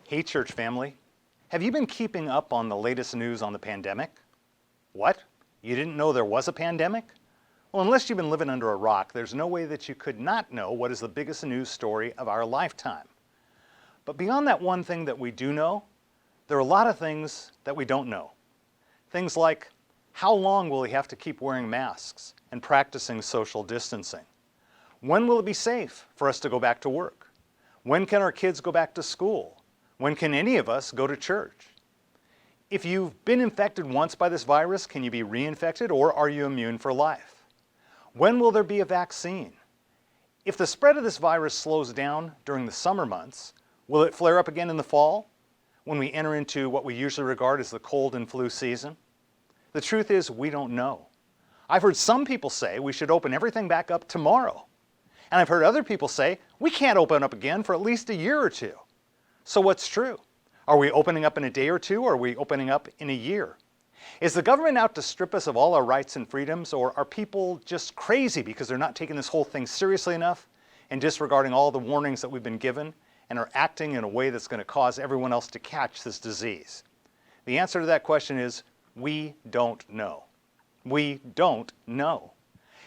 Hey church family, have you been keeping up on the latest news on the pandemic? What? You didn't know there was a pandemic? Well, unless you've been living under a rock, there's no way that you could not know what is the biggest news story of our lifetime. But beyond that one thing that we do know, there are a lot of things that we don't know. Things like, how long will we have to keep wearing masks and practicing social distancing? When will it be safe for us to go back to work? When can our kids go back to school? When can any of us go to church? If you've been infected once by this virus, can you be reinfected, or are you immune for life? When will there be a vaccine? If the spread of this virus slows down during the summer months, will it flare up again in the fall, when we enter into what we usually regard as the cold and flu season? The truth is, we don't know. I've heard some people say we should open everything back up tomorrow. And I've heard other people say we can't open up again for at least a year or two. So what's true? Are we opening up in a day or two, or are we opening up in a year? Is the government out to strip us of all our rights and freedoms, or are people just crazy because they're not taking this whole thing seriously enough and disregarding all the warnings that we've been given and are acting in a way that's going to cause everyone else to catch this disease? The answer to that question is we don't know. We don't know.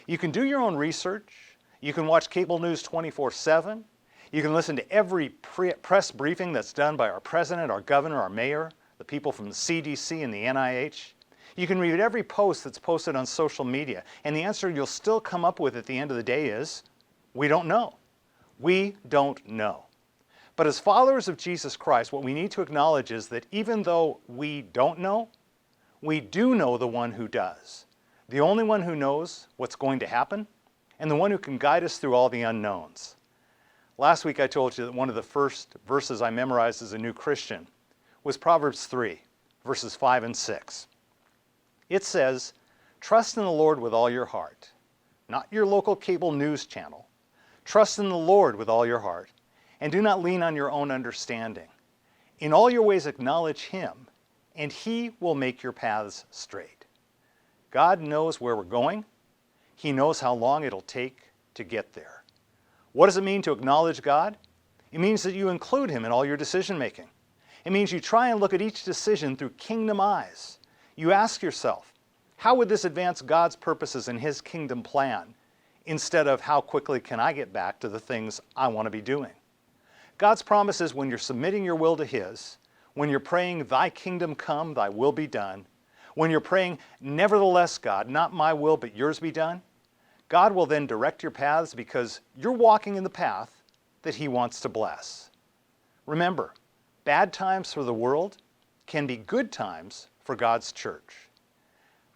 You can do your own research. You can watch cable news 24/7. You can listen to every press briefing that's done by our president, our governor, our mayor, the people from the CDC and the NIH. You can read every post that's posted on social media, and the answer you'll still come up with at the end of the day is, we don't know. We don't know. But as followers of Jesus Christ, what we need to acknowledge is that even though we don't know, we do know the one who does. The only one who knows what's going to happen, and the one who can guide us through all the unknowns. Last week I told you that one of the first verses I memorized as a new Christian was Proverbs 3, verses 5 and 6. It says, "Trust in the Lord with all your heart," not your local cable news channel. "Trust in the Lord with all your heart, and do not lean on your own understanding. In all your ways acknowledge Him, and He will make your paths straight." God knows where we're going. He knows how long it'll take to get there. What does it mean to acknowledge God? It means that you include Him in all your decision making. It means you try and look at each decision through kingdom eyes. You ask yourself, how would this advance God's purposes and His kingdom plan, instead of how quickly can I get back to the things I want to be doing? God's promise is when you're submitting your will to His, when you're praying, "Thy kingdom come, Thy will be done," when you're praying, "Nevertheless, God, not my will, but yours be done," God will then direct your paths because you're walking in the path that He wants to bless. Remember, bad times for the world can be good times for God's church.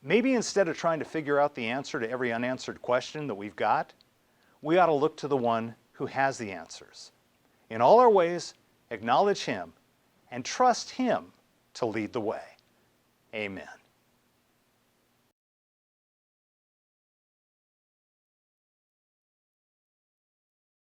Maybe instead of trying to figure out the answer to every unanswered question that we've got, we ought to look to the one who has the answers. In all our ways, acknowledge Him and trust Him to lead the way. Amen.